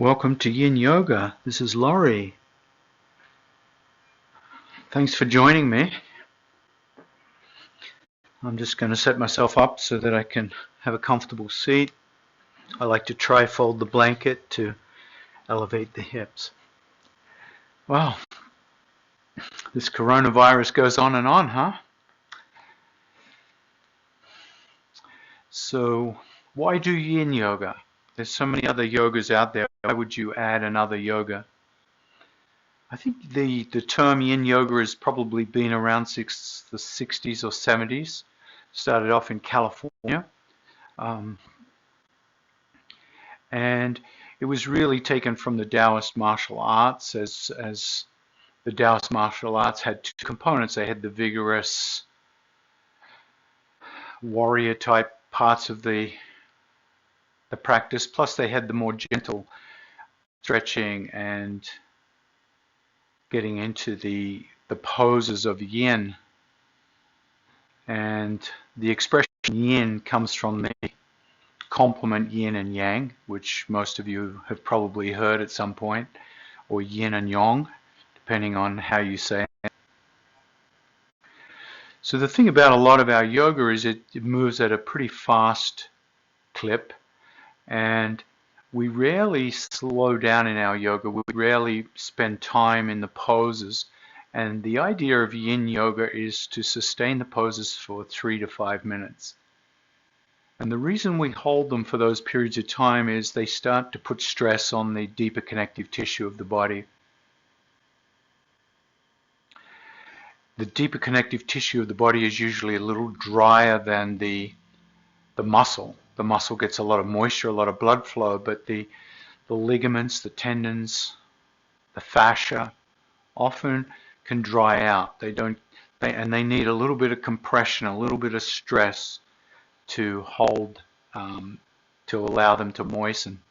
Welcome to Yin Yoga. This is Laurie. Thanks for joining me. I'm just going to set myself up so that I can have a comfortable seat. I like to tri-fold the blanket to elevate the hips. Wow, this coronavirus goes on and on, huh? So why do Yin Yoga? There's so many other yogas out there. Why would you add another yoga? I think the term Yin Yoga has probably been around the 60s or 70s. Started off in California. And it was really taken from the Taoist martial arts, as the Taoist martial arts had two components. They had the vigorous warrior type parts of the practice, plus they had the more gentle stretching and getting into the poses of yin. And the expression yin comes from the complement yin and yang, which most of you have probably heard at some point, or yin and yang, depending on how you say it. So the thing about a lot of our yoga is it moves at a pretty fast clip, and we rarely slow down in our yoga. We rarely spend time in the poses, and the idea of yin yoga is to sustain the poses for 3 to 5 minutes. And the reason we hold them for those periods of time is they start to put stress on the deeper connective tissue of the body. The deeper connective tissue of the body is usually a little drier than the muscle. The muscle gets a lot of moisture, a lot of blood flow, but the ligaments, the tendons, the fascia often can dry out. And they need a little bit of compression, a little bit of stress to hold, to allow them to moisten.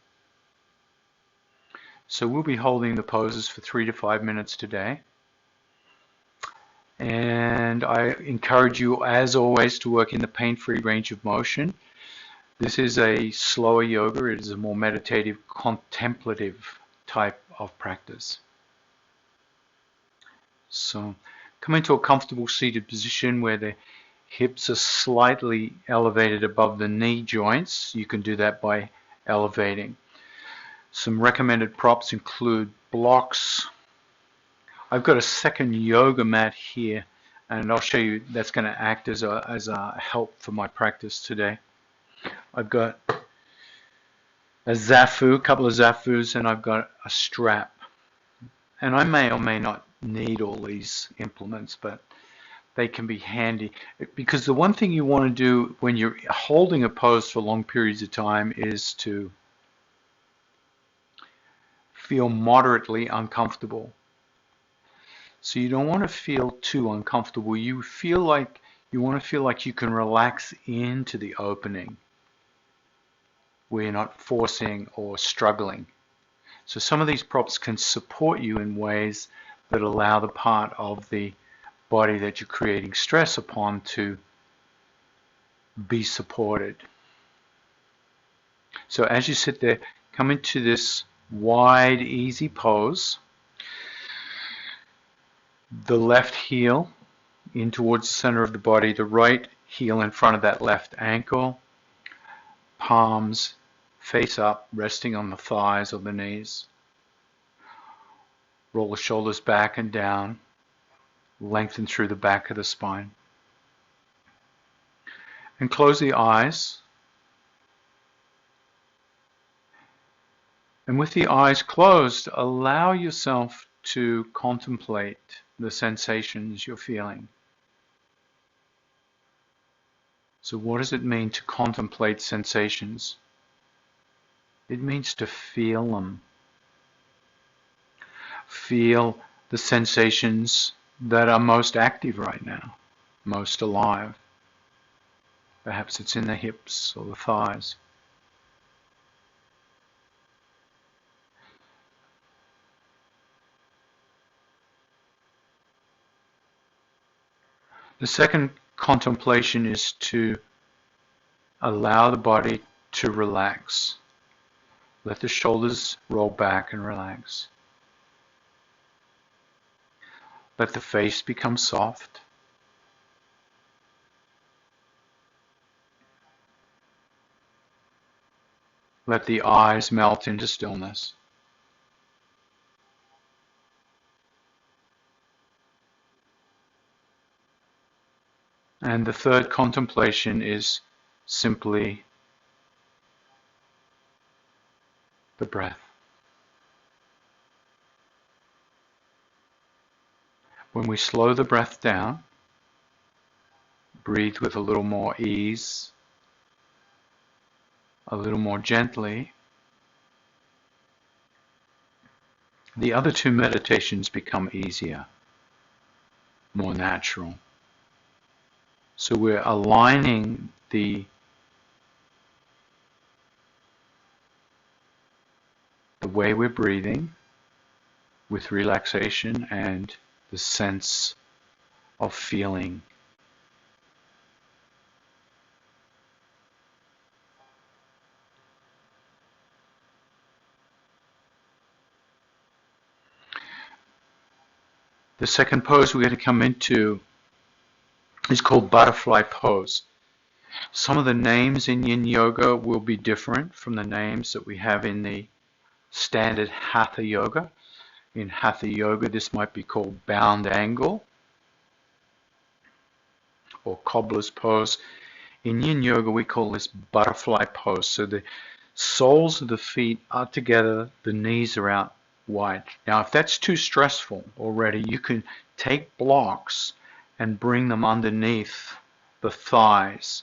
So we'll be holding the poses for 3 to 5 minutes today. And I encourage you, as always, to work in the pain-free range of motion. This is a slower yoga. It is a more meditative, contemplative type of practice. So come into a comfortable seated position where the hips are slightly elevated above the knee joints. You can do that by elevating. Some recommended props include blocks. I've got a second yoga mat here, and I'll show you. That's going to act as a help for my practice today. I've got a zafu, a couple of zafus, and I've got a strap. And I may or may not need all these implements, but they can be handy, because the one thing you want to do when you're holding a pose for long periods of time is to feel moderately uncomfortable. So you don't want to feel too uncomfortable. You want to feel like you can relax into the opening where you're not forcing or struggling. So some of these props can support you in ways that allow the part of the body that you're creating stress upon to be supported. So as you sit there, come into this wide, easy pose. The left heel in towards the center of the body, the right heel in front of that left ankle, palms face up, resting on the thighs or the knees. Roll the shoulders back and down, lengthen through the back of the spine. And close the eyes. And with the eyes closed, allow yourself to contemplate the sensations you're feeling. So what does it mean to contemplate sensations? It means to feel them. Feel the sensations that are most active right now, most alive. Perhaps it's in the hips or the thighs. The second contemplation is to allow the body to relax. Let the shoulders roll back and relax. Let the face become soft. Let the eyes melt into stillness. And the third contemplation is simply the breath. When we slow the breath down, breathe with a little more ease, a little more gently, the other two meditations become easier, more natural. So we're aligning the way we're breathing with relaxation and the sense of feeling. The second pose we're going to come into is called butterfly pose. Some of the names in yin yoga will be different from the names that we have in the standard hatha yoga. In hatha yoga, this might be called bound angle or cobbler's pose. In yin yoga, we call this butterfly pose. So the soles of the feet are together, the knees are out wide. Now, if that's too stressful already, you can take blocks and bring them underneath the thighs,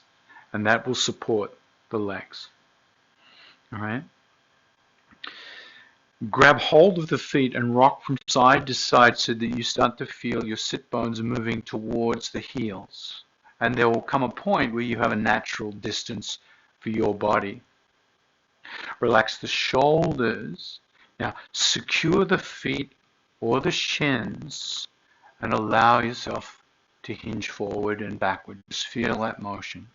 and that will support the legs. All right? Grab hold of the feet and rock from side to side so that you start to feel your sit bones moving towards the heels. And there will come a point where you have a natural distance for your body. Relax the shoulders. Now, secure the feet or the shins and allow yourself to hinge forward and backward. Just feel that motion.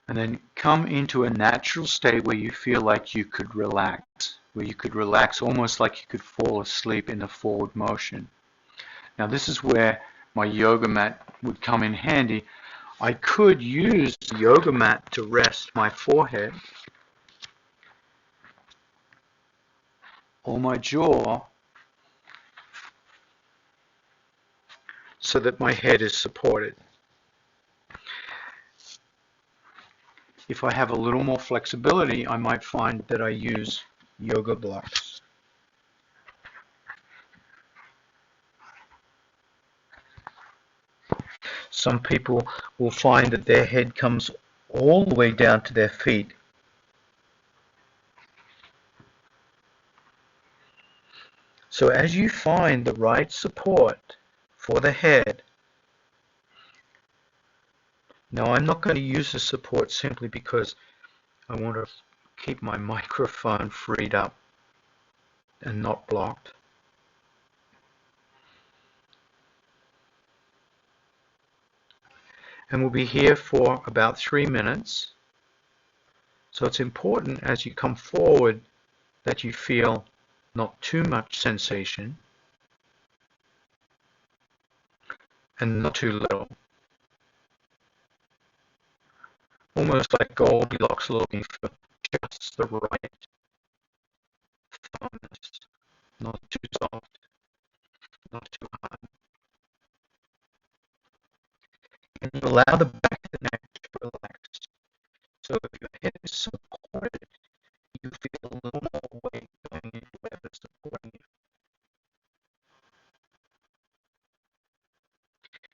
And then come into a natural state where you feel like you could relax, almost like you could fall asleep in the forward motion. Now this is where my yoga mat would come in handy. I could use the yoga mat to rest my forehead or my jaw so that my head is supported. If I have a little more flexibility, I might find that I use yoga blocks. Some people will find that their head comes all the way down to their feet. So as you find the right support for the head, now I'm not going to use the support simply because I want to keep my microphone freed up and not blocked. And we'll be here for about 3 minutes. So it's important as you come forward that you feel not too much sensation and not too little. Almost like Goldilocks looking for just the right firmness, not too soft, not too hard. And you allow the back of the neck to relax. So if your head is supported, you feel a little more weight going into whatever is supporting you.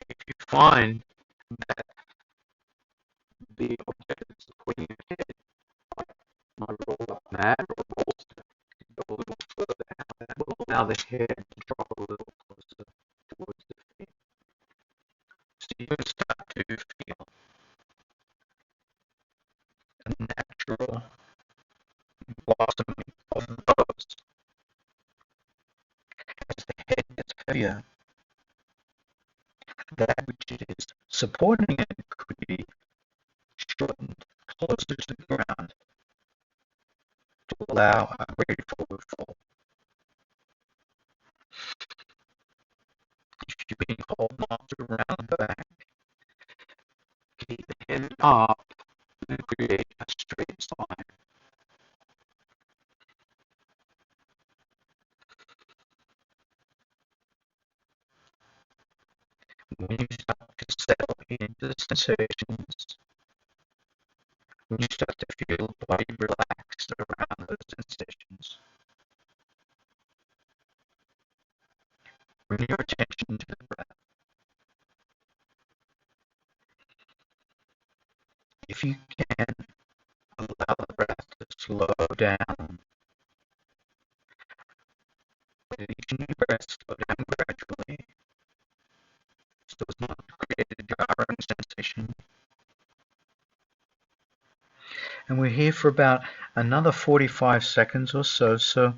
If you find that the object is supporting your head, my roll up mat or bolster, go a little further out, that will allow the head to drop a little closer towards the feet. So you can start to feel a natural blossoming of those. As the head gets heavier, that which it is supporting it could be shortened. closer to the ground to allow a greater forward fold. If you're being called not to round back, keep the head up and create a straight spine. When you start to settle into the sensations, when you start to feel the body relaxed around those sensations, bring your attention to the breath. If you can, allow the breath to slow down. With each new breath, slow down gradually, so as not to create a jarring sensation. And we're here for about another 45 seconds or so, so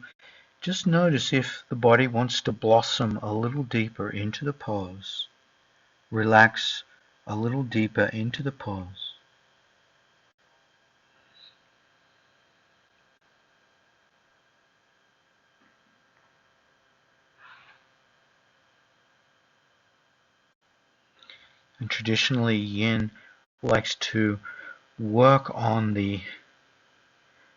just notice if the body wants to blossom a little deeper into the pose. Relax a little deeper into the pose. And traditionally, Yin likes to work on the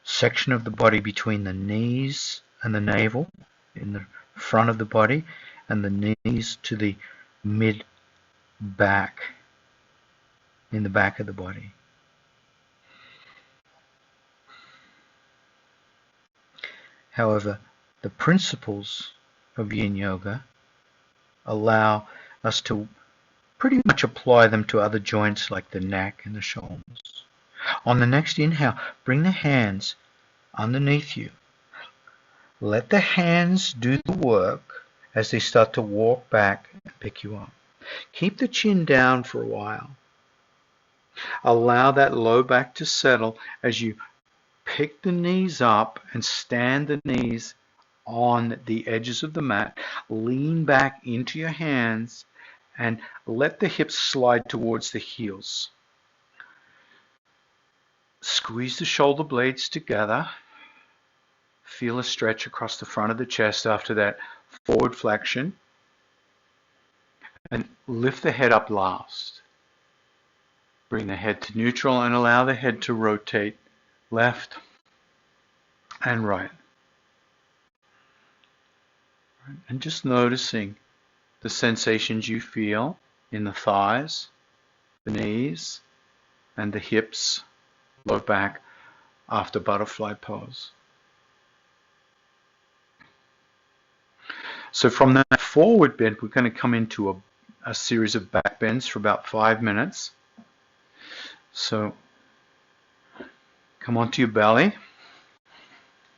section of the body between the knees and the navel, in the front of the body, and the knees to the mid back, in the back of the body. However, the principles of Yin Yoga allow us to pretty much apply them to other joints like the neck and the shoulders. On the next inhale, bring the hands underneath you. Let the hands do the work as they start to walk back and pick you up. Keep the chin down for a while. Allow that low back to settle as you pick the knees up and stand the knees on the edges of the mat. Lean back into your hands and let the hips slide towards the heels. Squeeze the shoulder blades together. Feel a stretch across the front of the chest after that forward flexion. And lift the head up last. Bring the head to neutral and allow the head to rotate left and right. And just noticing the sensations you feel in the thighs, the knees, and the hips, low back after butterfly pose. So from that forward bend, we're going to come into a series of back bends for about 5 minutes. So come onto your belly.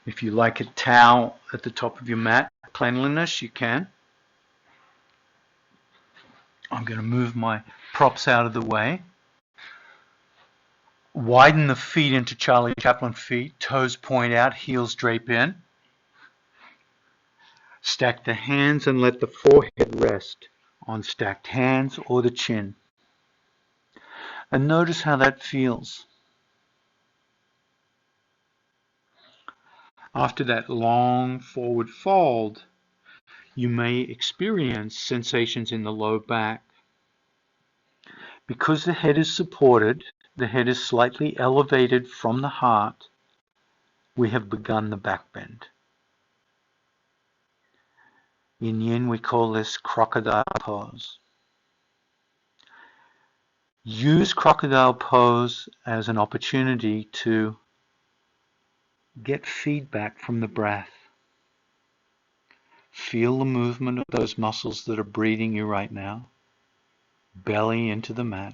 If you like a towel at the top of your mat, cleanliness, you can. I'm going to move my props out of the way. Widen the feet into Charlie Chaplin feet. Toes point out, heels drape in. Stack the hands and let the forehead rest on stacked hands or the chin. And notice how that feels. After that long forward fold, you may experience sensations in the low back. Because the head is supported, the head is slightly elevated from the heart, we have begun the back bend. In Yin, we call this crocodile pose. Use crocodile pose as an opportunity to get feedback from the breath. Feel the movement of those muscles that are breathing you right now. Belly into the mat.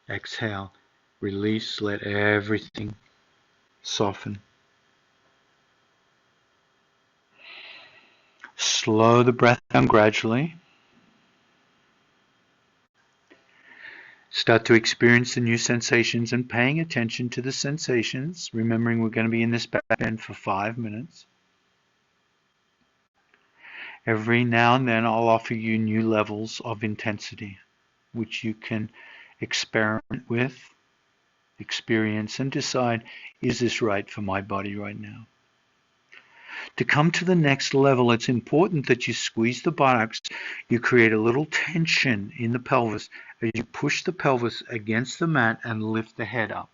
Exhale, release, let everything soften. Slow the breath down gradually. Start to experience the new sensations and paying attention to the sensations, remembering we're going to be in this back bend for 5 minutes. Every now and then I'll offer you new levels of intensity, which you can experiment with, experience, and decide, is this right for my body right now? To come to the next level, it's important that you squeeze the buttocks. You create a little tension in the pelvis as you push the pelvis against the mat and lift the head up,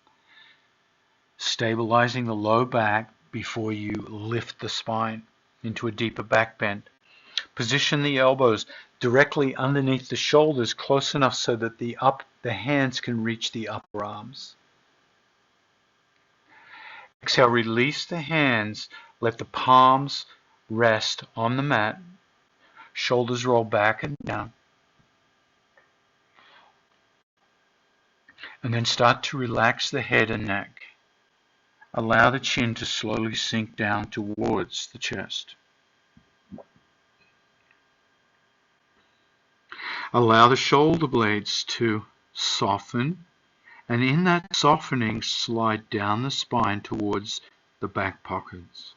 stabilizing the low back before you lift the spine into a deeper back bend. Position the elbows directly underneath the shoulders, close enough so that the hands can reach the upper arms. Exhale, release the hands, let the palms rest on the mat, shoulders roll back and down. And then start to relax the head and neck. Allow the chin to slowly sink down towards the chest. Allow the shoulder blades to soften, and in that softening, slide down the spine towards the back pockets.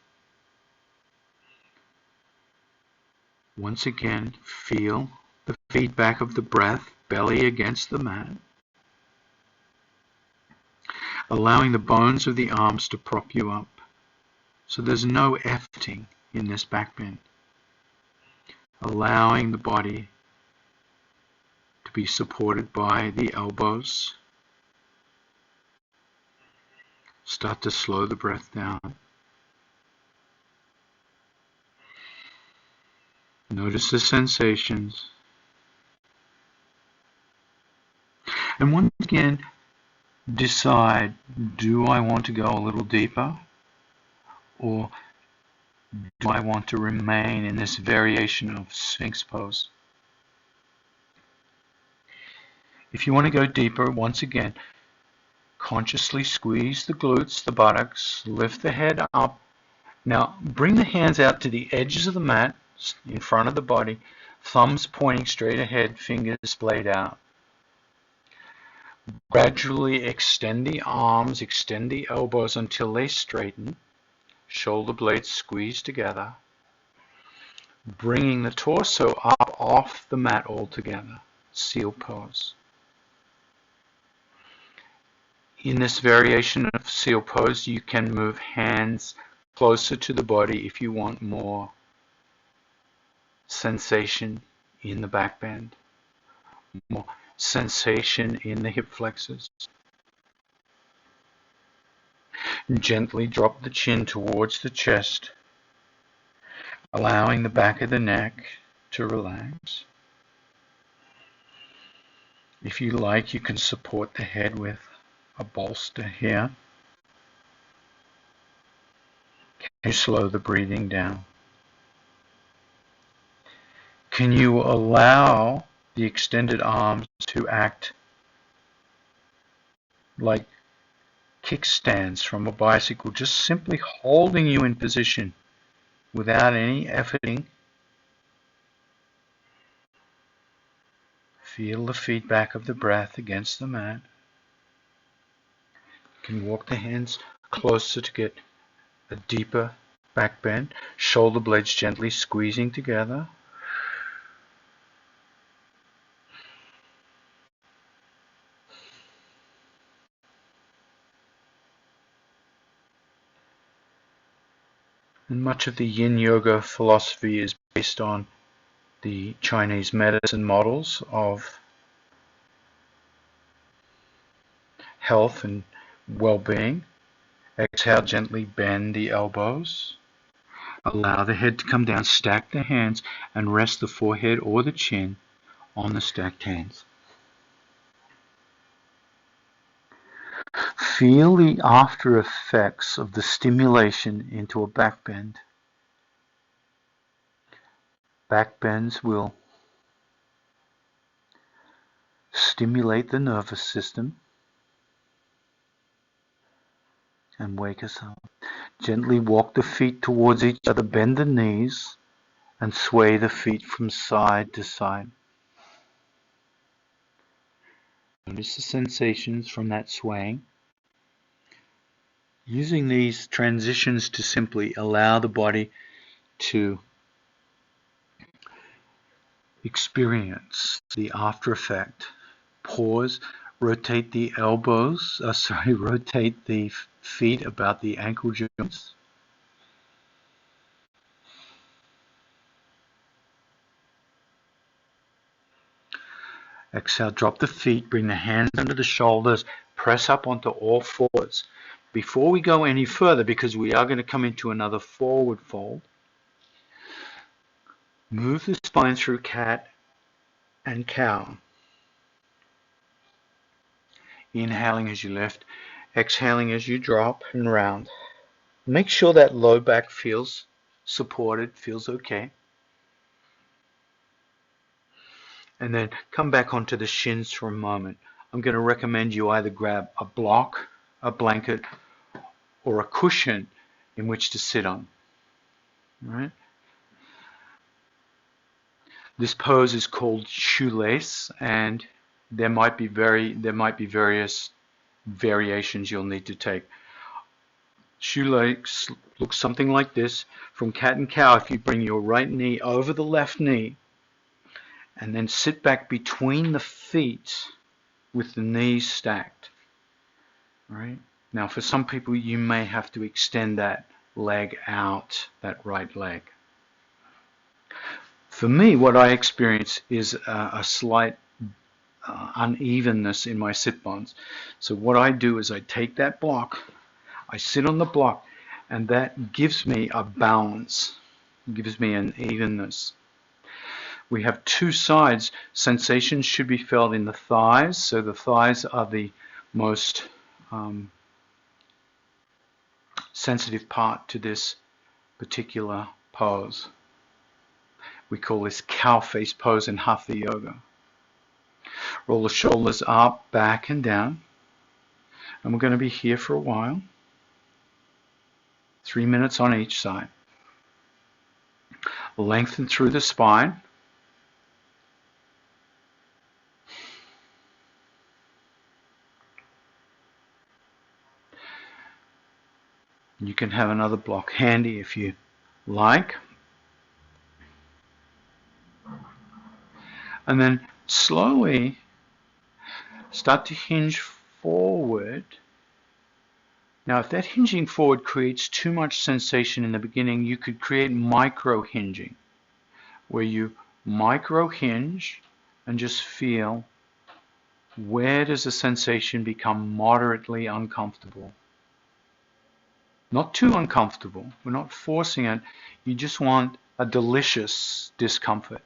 Once again, feel the feedback of the breath, belly against the mat. Allowing the bones of the arms to prop you up. So there's no efforting in this back bend. Allowing the body to be supported by the elbows. Start to slow the breath down. Notice the sensations. And once again, decide, do I want to go a little deeper? Or do I want to remain in this variation of Sphinx pose? If you want to go deeper, once again, consciously squeeze the glutes, the buttocks, lift the head up. Now, bring the hands out to the edges of the mat, in front of the body, thumbs pointing straight ahead, fingers splayed out. Gradually extend the arms, extend the elbows until they straighten. Shoulder blades squeeze together. Bringing the torso up off the mat altogether. Seal pose. In this variation of seal pose, you can move hands closer to the body if you want more sensation in the back bend, more sensation in the hip flexors. Gently drop the chin towards the chest, allowing the back of the neck to relax. If you like, you can support the head with a bolster here. Can you slow the breathing down? Can you allow the extended arms to act like kickstands from a bicycle, just simply holding you in position without any efforting? Feel the feedback of the breath against the mat. You can walk the hands closer to get a deeper back bend. Shoulder blades gently squeezing together. And much of the yin yoga philosophy is based on the Chinese medicine models of health and well-being. Exhale, gently bend the elbows. Allow the head to come down, stack the hands, and rest the forehead or the chin on the stacked hands. Feel the after effects of the stimulation into a back bend. Back bends will stimulate the nervous system and wake us up. Gently walk the feet towards each other, bend the knees, and sway the feet from side to side. Notice the sensations from that swaying. Using these transitions to simply allow the body to experience the after effect. Pause, Rotate the elbows, rotate the feet about the ankle joints. Exhale, drop the feet, bring the hands under the shoulders, press up onto all fours. Before we go any further, because we are going to come into another forward fold, move the spine through cat and cow. Inhaling as you lift, exhaling as you drop and round. Make sure that low back feels supported, feels okay. And then come back onto the shins for a moment. I'm going to recommend you either grab a block, a blanket, or a cushion in which to sit on. All right? This pose is called shoelace, and there might be various variations you'll need to take. Shoelace looks something like this. From cat and cow, if you bring your right knee over the left knee and then sit back between the feet with the knees stacked. All right? Now, for some people, you may have to extend that leg out, that right leg. For me, what I experience is a slight unevenness in my sit bones. So what I do is I take that block, I sit on the block, and that gives me a balance, gives me an evenness. We have two sides. Sensations should be felt in the thighs, so the thighs are the most sensitive part to this particular pose. We call this cow face pose in Hatha Yoga. Roll the shoulders up, back, and down. And we're going to be here for a while. 3 minutes on each side. Lengthen through the spine. You can have another block handy if you like. And then slowly start to hinge forward. Now, if that hinging forward creates too much sensation in the beginning, you could create micro hinging, where you micro hinge and just feel where does the sensation become moderately uncomfortable. Not too uncomfortable. We're not forcing it. You just want a delicious discomfort.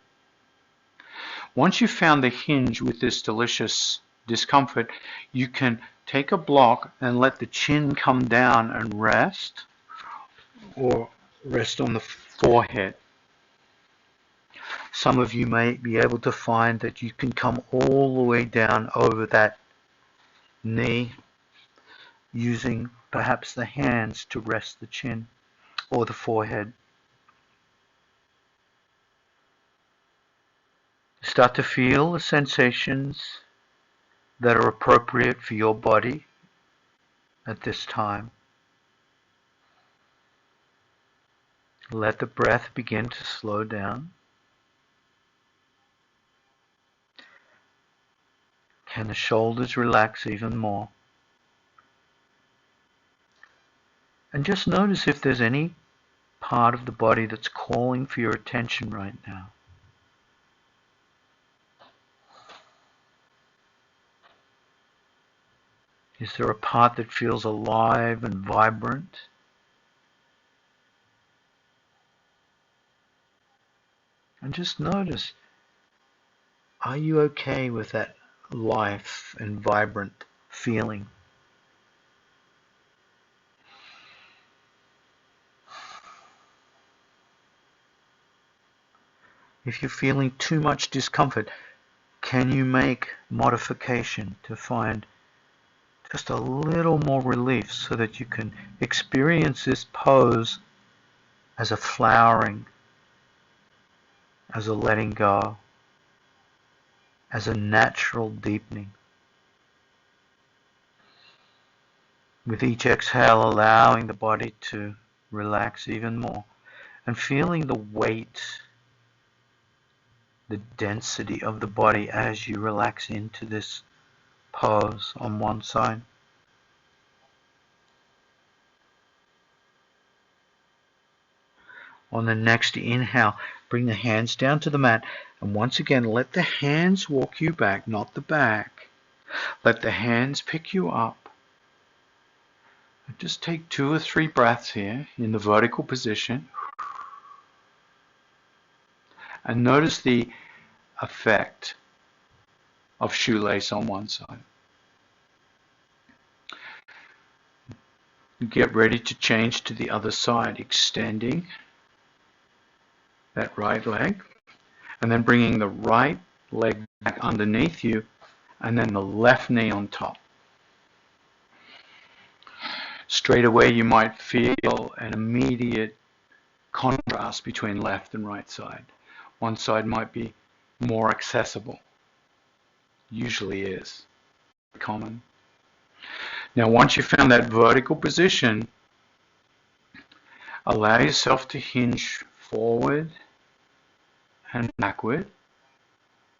Once you've found the hinge with this delicious discomfort, you can take a block and let the chin come down and rest, or rest on the forehead. Some of you may be able to find that you can come all the way down over that knee, using perhaps the hands to rest the chin or the forehead. Start to feel the sensations that are appropriate for your body at this time. Let the breath begin to slow down. Can the shoulders relax even more? And just notice if there's any part of the body that's calling for your attention right now. Is there a part that feels alive and vibrant? And just notice, are you okay with that life and vibrant feeling? If you're feeling too much discomfort, can you make modification to find just a little more relief so that you can experience this pose as a flowering, as a letting go, as a natural deepening? With each exhale, allowing the body to relax even more and feeling the weight, the density of the body as you relax into this pose on one side. On the next inhale, bring the hands down to the mat, and once again let the hands walk you back, not the back. Let the hands pick you up. Just take 2 or 3 breaths here in the vertical position. And notice the effect of shoelace on one side. Get ready to change to the other side, extending that right leg, and then bringing the right leg back underneath you, and then the left knee on top. Straight away you might feel an immediate contrast between left and right side. One side might be more accessible. Usually is common. Now once you've found that vertical position, allow yourself to hinge forward and backward,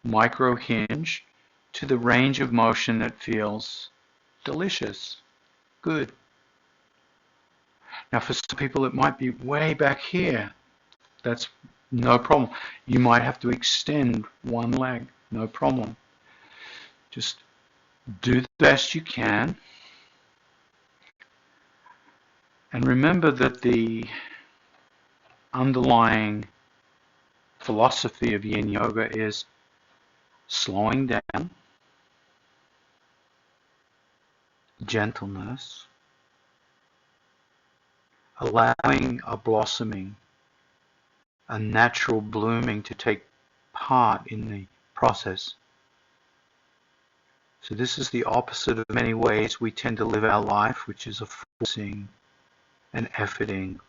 micro hinge to the range of motion that feels delicious, good. Now for some people it might be way back here. That's no problem. You might have to extend one leg, no problem. Just do the best you can. And remember that the underlying philosophy of Yin Yoga is slowing down, gentleness, allowing a blossoming, a natural blooming to take part in the process. So this is the opposite of many ways we tend to live our life, which is a forcing and efforting.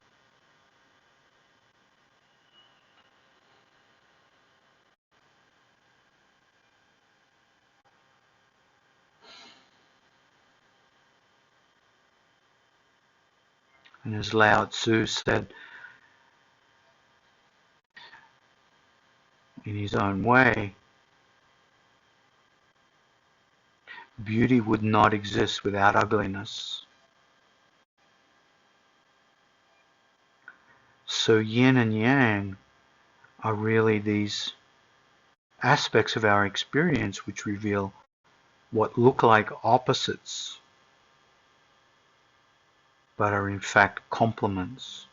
And as Lao Tzu said, in his own way, beauty would not exist without ugliness. So yin and yang are really these aspects of our experience which reveal what look like opposites, but are in fact complements,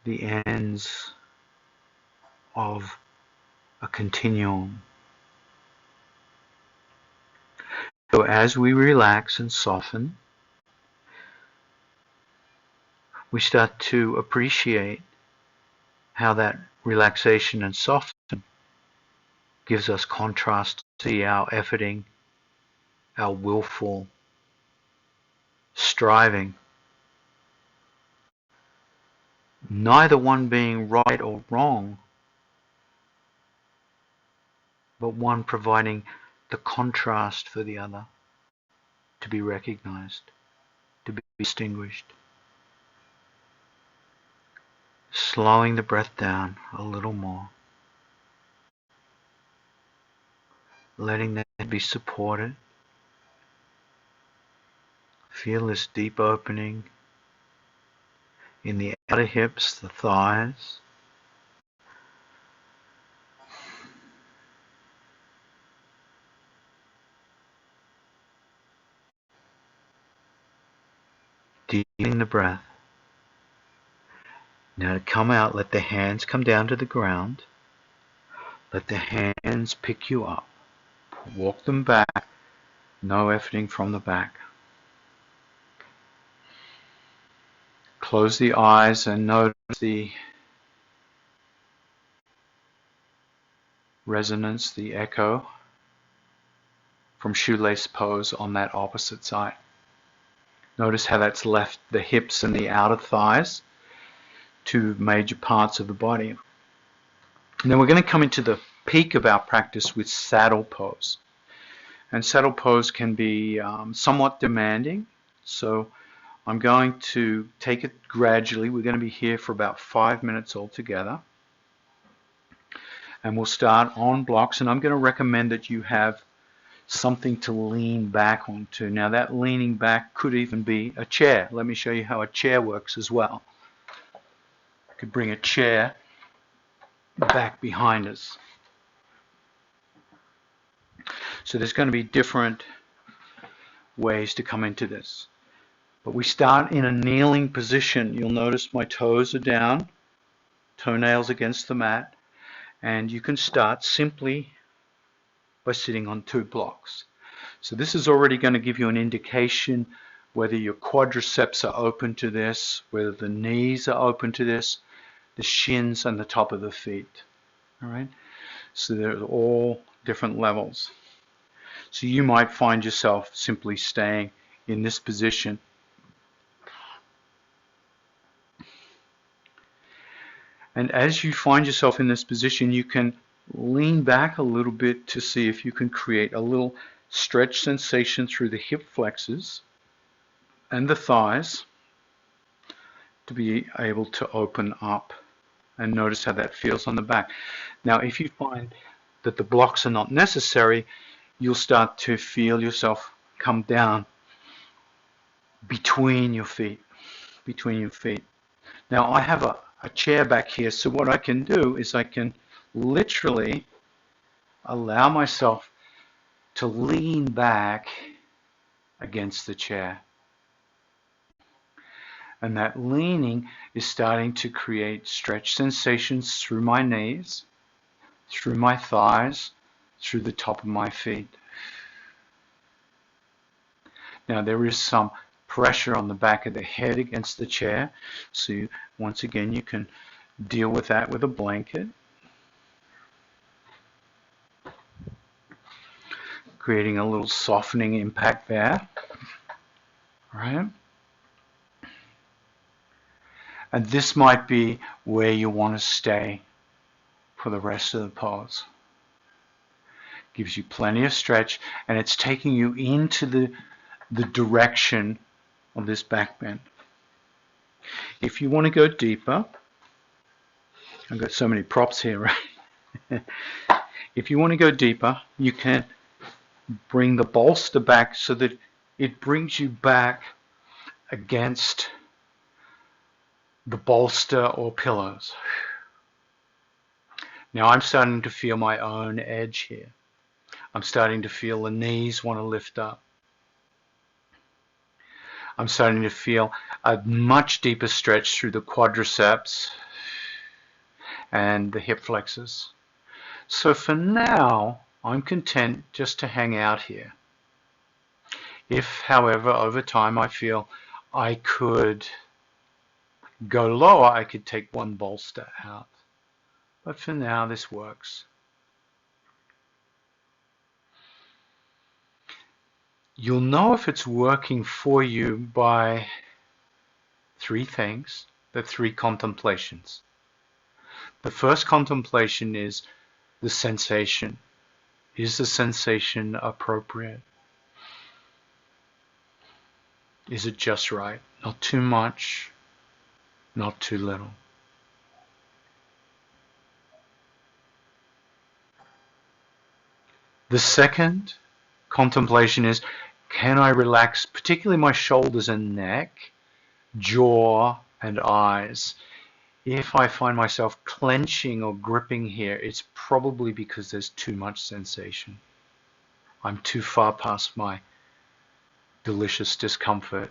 the ends of a continuum. So as we relax and soften, we start to appreciate how that relaxation and softening gives us contrast to see our efforting, our willful striving, neither one being right or wrong, but one providing the contrast for the other to be recognized, to be distinguished. Slowing the breath down a little more, letting the head be supported. Feel this deep opening in the outer hips, the thighs. Deepening the breath. Now to come out, let the hands come down to the ground. Let the hands pick you up. Walk them back. No efforting from the back. Close the eyes and notice the resonance, the echo from shoelace pose on that opposite side. Notice how that's left the hips and the outer thighs, two major parts of the body. And then we're going to come into the peak of our practice with saddle pose. And saddle pose can be somewhat demanding, so I'm going to take it gradually. We're going to be here for about 5 minutes altogether. And we'll start on blocks, and I'm going to recommend that you have something to lean back onto. Now that leaning back could even be a chair. Let me show you how a chair works as well. I could bring a chair back behind us. So there's going to be different ways to come into this. But we start in a kneeling position. You'll notice my toes are down, toenails against the mat, and you can start simply by sitting on 2 blocks. So this is already going to give you an indication whether your quadriceps are open to this, whether the knees are open to this, the shins and the top of the feet. All right? So they're all different levels. So you might find yourself simply staying in this position. And as you find yourself in this position, you can lean back a little bit to see if you can create a little stretch sensation through the hip flexors and the thighs to be able to open up, and notice how that feels on the back. Now if you find that the blocks are not necessary, you'll start to feel yourself come down between your feet. Now I have a chair back here, so what I can do is I can literally allow myself to lean back against the chair. And that leaning is starting to create stretch sensations through my knees, through my thighs, through the top of my feet. Now there is some pressure on the back of the head against the chair, so once again you can deal with that with a blanket, creating a little softening impact there, right? And this might be where you want to stay for the rest of the pose. Gives you plenty of stretch, and it's taking you into the direction of this back bend. If you want to go deeper, I've got so many props here, right? If you want to go deeper, you can bring the bolster back so that it brings you back against the bolster or pillows. Now I'm starting to feel my own edge here. I'm starting to feel the knees want to lift up. I'm starting to feel a much deeper stretch through the quadriceps and the hip flexors. So for now, I'm content just to hang out here. If, however, over time I feel I could go lower, I could take one bolster out. But for now, this works. You'll know if it's working for you by 3 things, the 3 contemplations. The first contemplation is the sensation. Is the sensation appropriate? Is it just right? Not too much, not too little. The second contemplation is, can I relax particularly my shoulders and neck, jaw and eyes? If I find myself clenching or gripping here, it's probably because there's too much sensation. I'm too far past my delicious discomfort.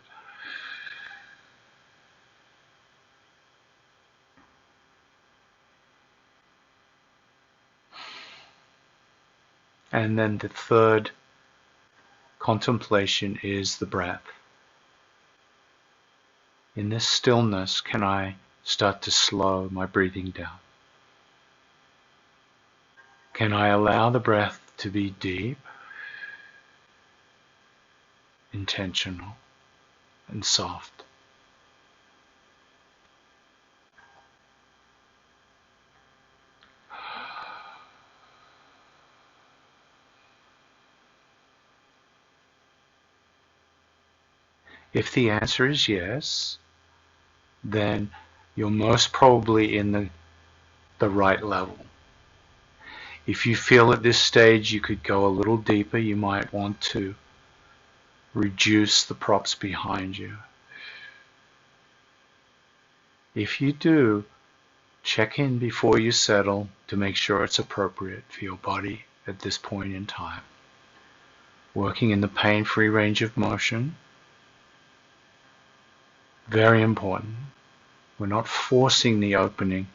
And then the third contemplation is the breath. In this stillness, can I start to slow my breathing down? Can I allow the breath to be deep, intentional, and soft? If the answer is yes, then you're most probably in the right level. If you feel at this stage you could go a little deeper, you might want to reduce the props behind you. If you do, check in before you settle to make sure it's appropriate for your body at this point in time. Working in the pain-free range of motion, very important. We're not forcing the opening.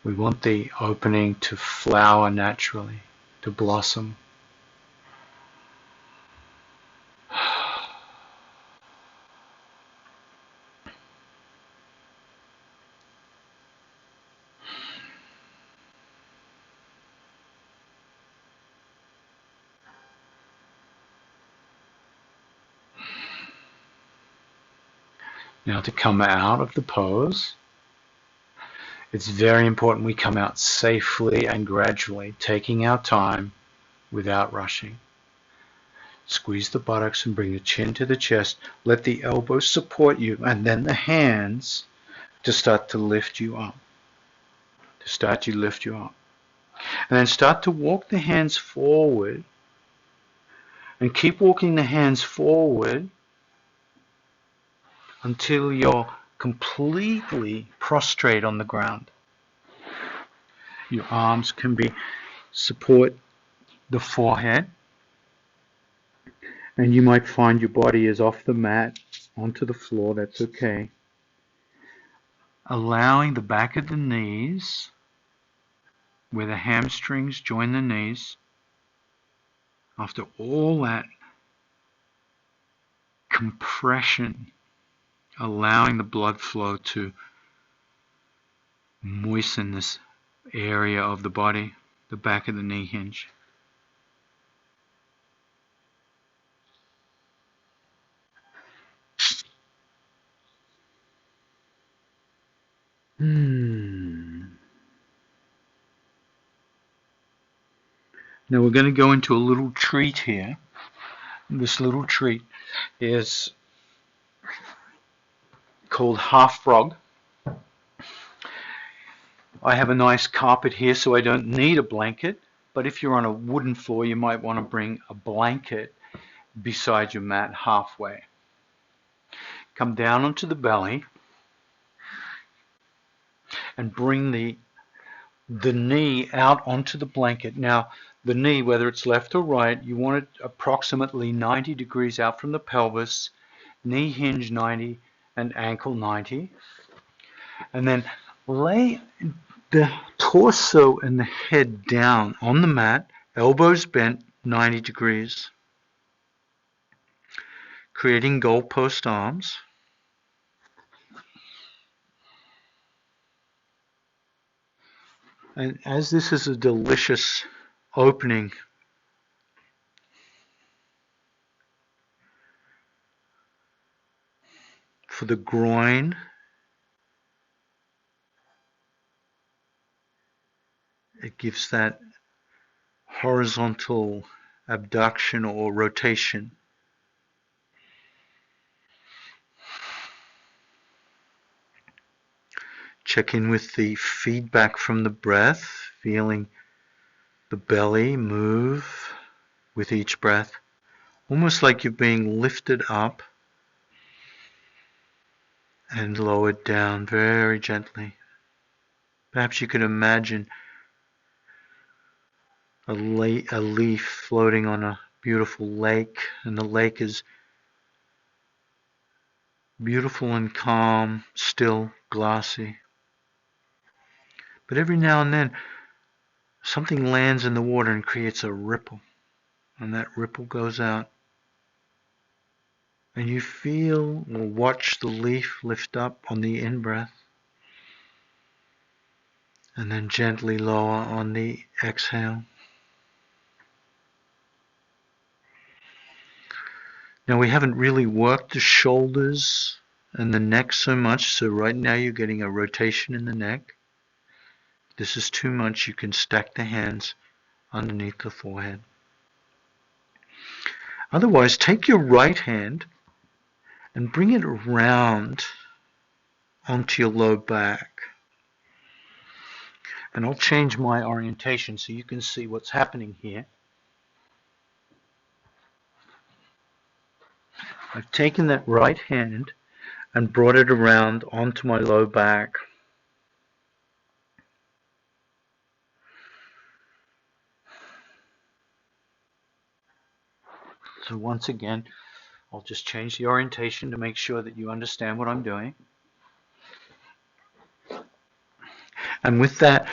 We want the opening to flower naturally, to blossom. Now to come out of the pose, it's very important we come out safely and gradually, taking our time without rushing. Squeeze the buttocks and bring the chin to the chest. Let the elbows support you, and then the hands to start to lift you up. And then start to walk the hands forward, and keep walking the hands forward until you're completely prostrate on the ground. Your arms can support the forehead, and you might find your body is off the mat onto the floor. That's okay. Allowing the back of the knees, where the hamstrings join the knees, after all that compression, allowing the blood flow to moisten this area of the body, the back of the knee hinge. Now we're going to go into a little treat here. This little treat is called half frog. I have a nice carpet here, so I don't need a blanket, but if you're on a wooden floor, you might want to bring a blanket beside your mat halfway. Come down onto the belly and bring the knee out onto the blanket. Now, the knee, whether it's left or right, you want it approximately 90 degrees out from the pelvis, knee hinge 90 and ankle 90. And then lay the torso and the head down on the mat, elbows bent 90 degrees, creating goalpost arms. And as this is a delicious opening for the groin, it gives that horizontal abduction or rotation. Check in with the feedback from the breath, feeling the belly move with each breath, almost like you're being lifted up and lowered down very gently. Perhaps you can imagine a leaf floating on a beautiful lake, and the lake is beautiful and calm, still, glassy. But every now and then, something lands in the water and creates a ripple, and that ripple goes out. And you feel or watch the leaf lift up on the in-breath, and then gently lower on the exhale. Now we haven't really worked the shoulders and the neck so much, so right now you're getting a rotation in the neck. If this is too much, you can stack the hands underneath the forehead. Otherwise, take your right hand and bring it around onto your low back. And I'll change my orientation so you can see what's happening here. I've taken that right hand and brought it around onto my low back. So once again, I'll just change the orientation to make sure that you understand what I'm doing. And with that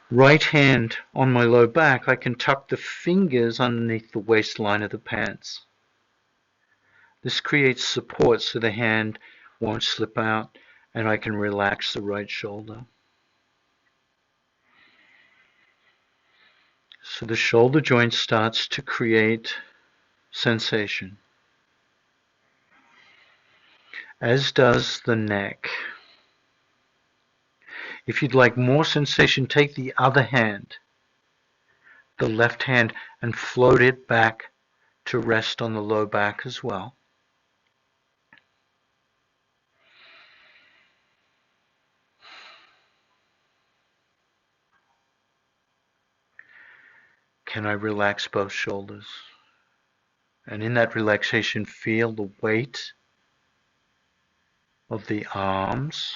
right hand on my low back, I can tuck the fingers underneath the waistline of the pants. This creates support so the hand won't slip out, and I can relax the right shoulder. So the shoulder joint starts to create sensation, as does the neck. If you'd like more sensation, take the other hand, the left hand, and float it back to rest on the low back as well. Can I relax both shoulders? And in that relaxation, feel the weight of the arms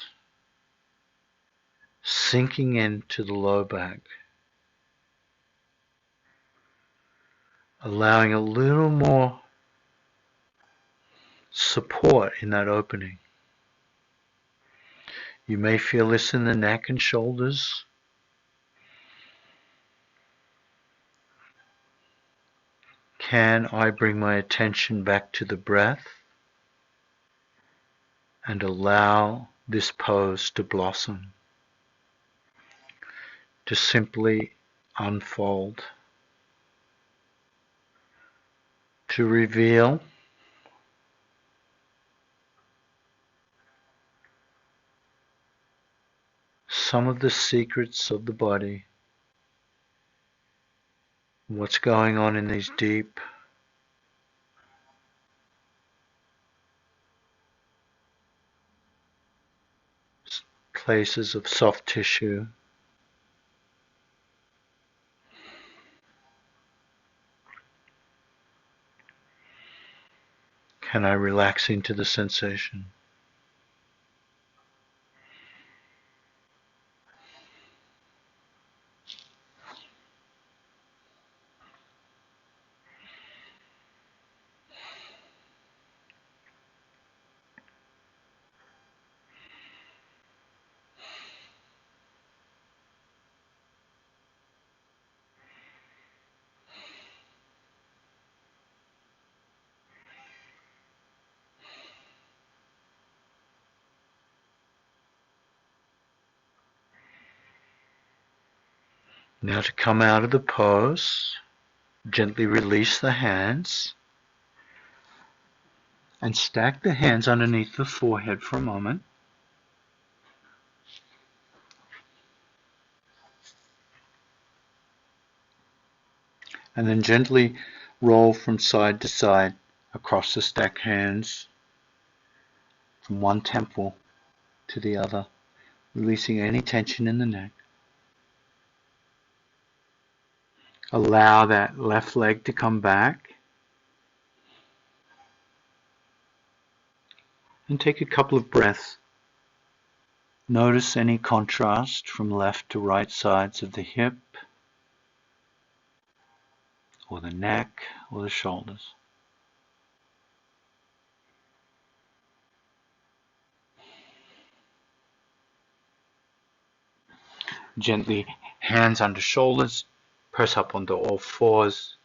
sinking into the low back, allowing a little more support in that opening. You may feel this in the neck and shoulders. Can I bring my attention back to the breath and allow this pose to blossom, to simply unfold, to reveal some of the secrets of the body, what's going on in these deep places of soft tissue. Can I relax into the sensation? Now to come out of the pose, gently release the hands and stack the hands underneath the forehead for a moment. And then gently roll from side to side across the stacked hands from one temple to the other, releasing any tension in the neck. Allow that left leg to come back. And take a couple of breaths. Notice any contrast from left to right sides of the hip, or the neck, or the shoulders. Gently, hands under shoulders, press up onto all fours,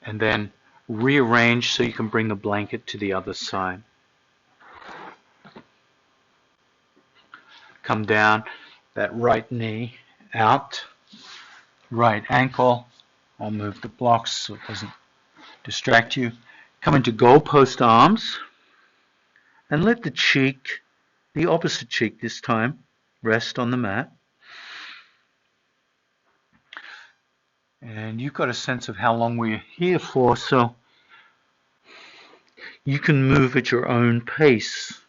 and then rearrange so you can bring the blanket to the other side. Come down, that right knee out, right ankle. I'll move the blocks so it doesn't distract you. Come into goalpost arms and let the cheek, the opposite cheek this time, rest on the mat. And you've got a sense of how long we're here for, so you can move at your own pace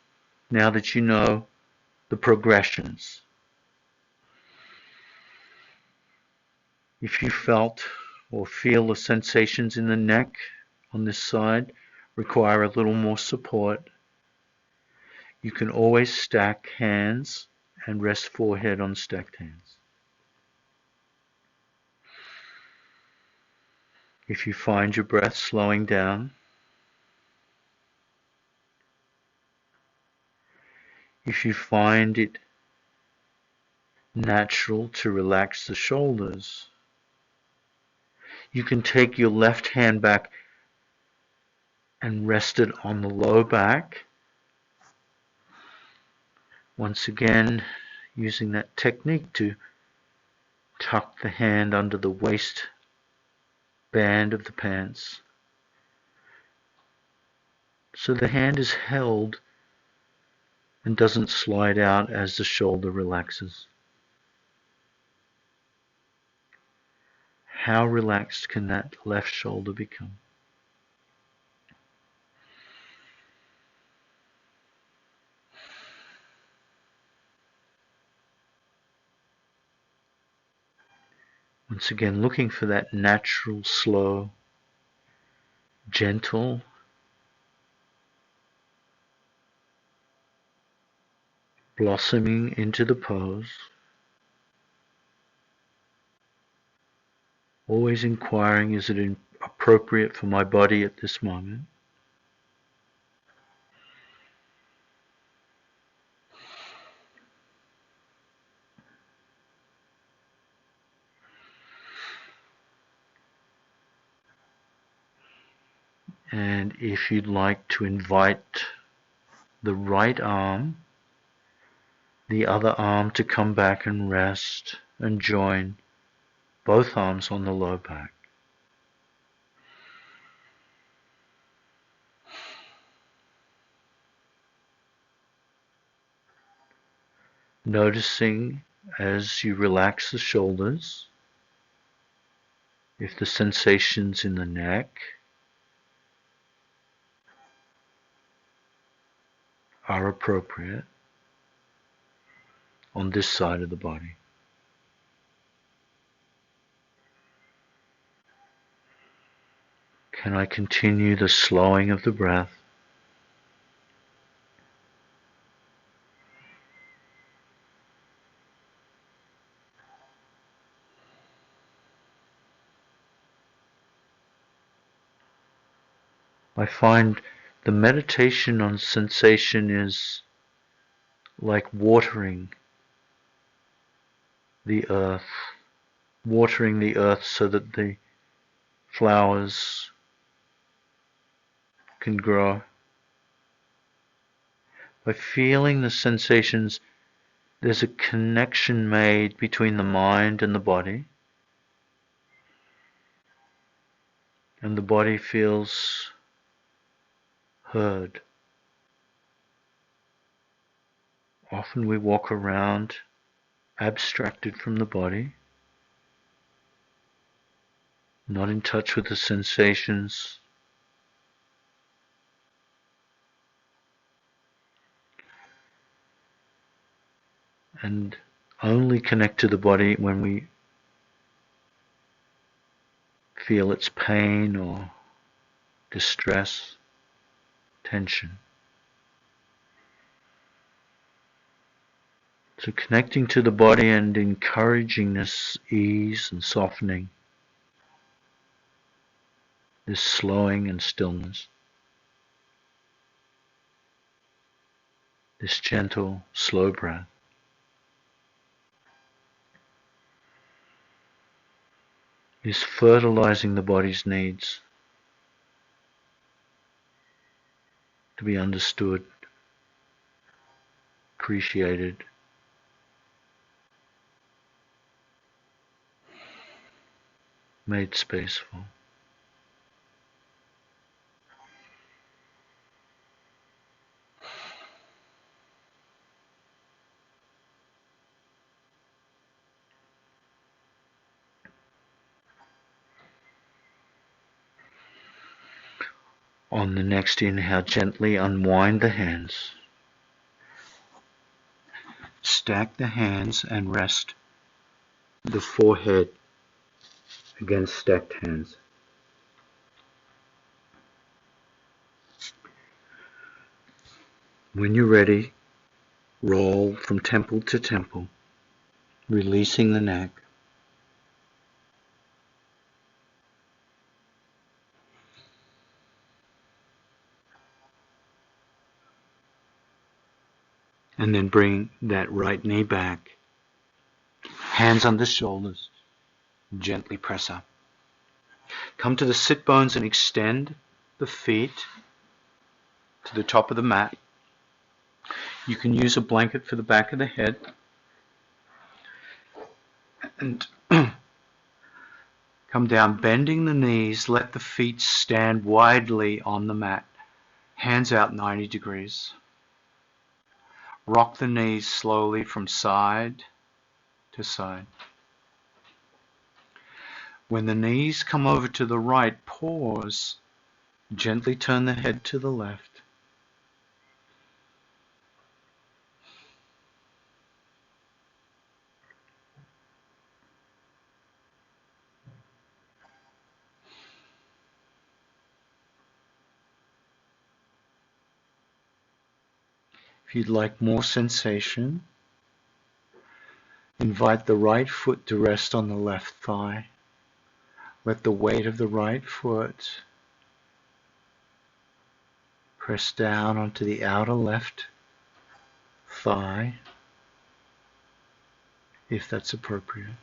now that you know the progressions. If you felt or feel the sensations in the neck on this side require a little more support, you can always stack hands and rest forehead on stacked hands. If you find your breath slowing down, if you find it natural to relax the shoulders, you can take your left hand back and rest it on the low back. Once again, using that technique to tuck the hand under the waist band of the pants. So the hand is held and doesn't slide out as the shoulder relaxes. How relaxed can that left shoulder become? Once again, looking for that natural, slow, gentle, blossoming into the pose. Always inquiring, is it appropriate for my body at this moment? And if you'd like to invite the right arm, the other arm to come back and rest and join both arms on the low back. Noticing as you relax the shoulders, if the sensations in the neck are appropriate on this side of the body. Can I continue the slowing of the breath? I find the meditation on sensation is like watering the earth so that the flowers can grow. By feeling the sensations, there's a connection made between the mind and the body feels heard. Often we walk around abstracted from the body, not in touch with the sensations, and only connect to the body when we feel its pain or distress, tension. So connecting to the body and encouraging this ease and softening, this slowing and stillness, this gentle, slow breath. Is fertilizing the body's needs to be understood, appreciated, made space for. On the next inhale, gently unwind the hands. Stack the hands and rest the forehead against stacked hands. When you're ready, roll from temple to temple, releasing the neck. And then bring that right knee back. Hands on the shoulders. Gently press up. Come to the sit bones and extend the feet to the top of the mat. You can use a blanket for the back of the head. And come down, bending the knees. Let the feet stand widely on the mat. Hands out 90 degrees. Rock the knees slowly from side to side. When the knees come over to the right, pause. Gently turn the head to the left. If you'd like more sensation, invite the right foot to rest on the left thigh. Let the weight of the right foot press down onto the outer left thigh, if that's appropriate.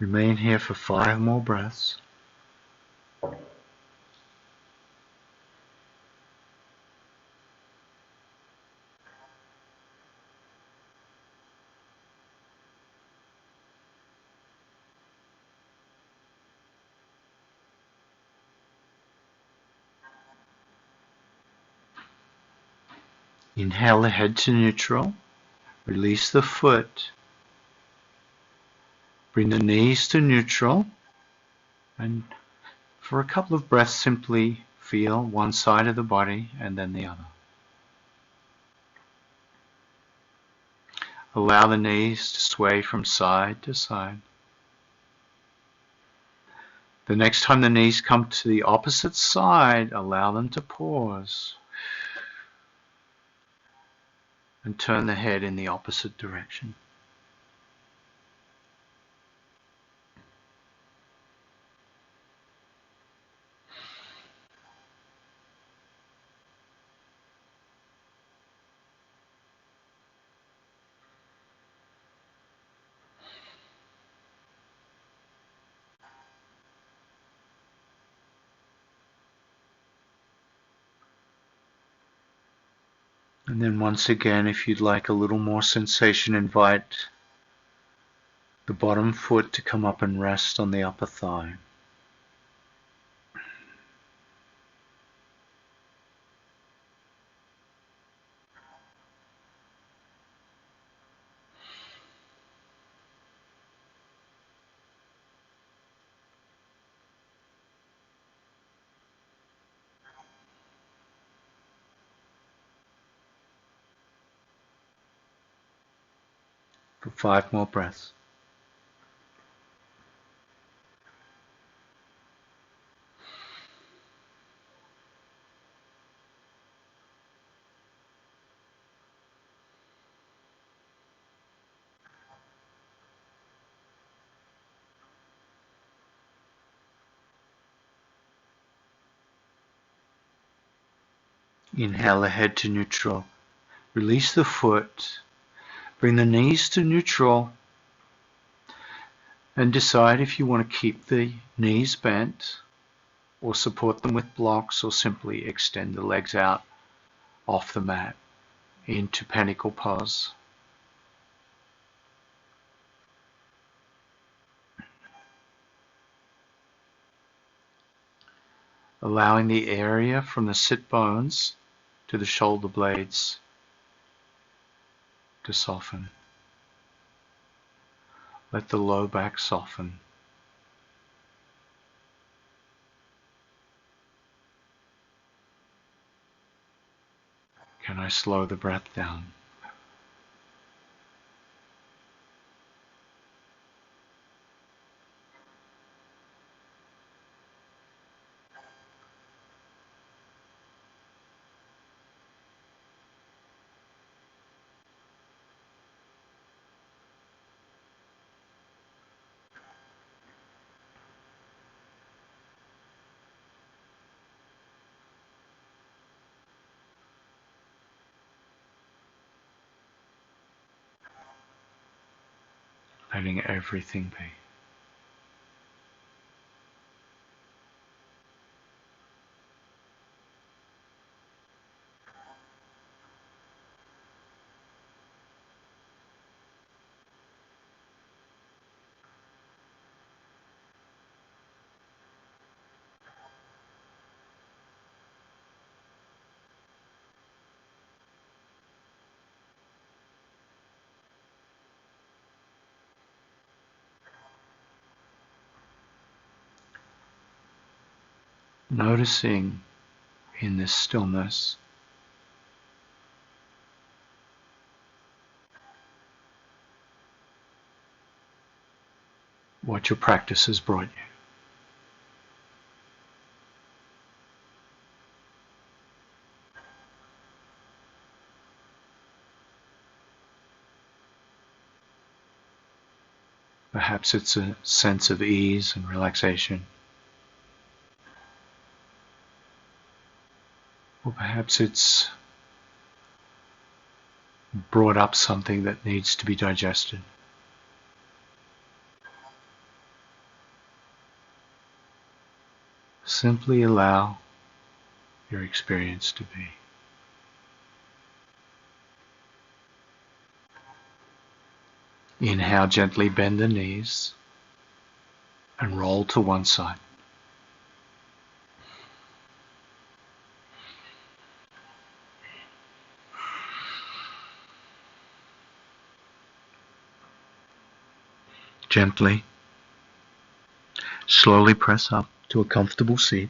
Remain here for 5 more breaths. Inhale the head to neutral. Release the foot. Bring the knees to neutral. And for a couple of breaths, simply feel one side of the body and then the other. Allow the knees to sway from side to side. The next time the knees come to the opposite side, allow them to pause and turn the head in the opposite direction. And then once again, if you'd like a little more sensation, invite the bottom foot to come up and rest on the upper thigh. For 5 more breaths. Inhale the head to neutral. Release the foot. Bring the knees to neutral. And decide if you want to keep the knees bent or support them with blocks or simply extend the legs out off the mat into panicle pose. allowing the area from the sit bones to the shoulder blades to soften. Let the low back soften. Can I slow the breath down? Letting everything be. Noticing in this stillness what your practice has brought you. Perhaps it's a sense of ease and relaxation. Or perhaps it's brought up something that needs to be digested. Simply allow your experience to be. Inhale, gently bend the knees and roll to one side. Gently, slowly press up to a comfortable seat.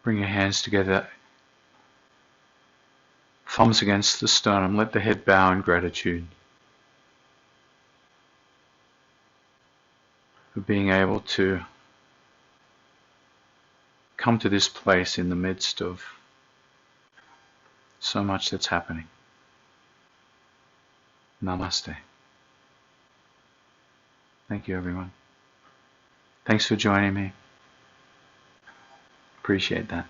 Bring your hands together, thumbs against the sternum. Let the head bow in gratitude for being able to come to this place in the midst of so much that's happening. Namaste. Thank you, everyone. Thanks for joining me. Appreciate that.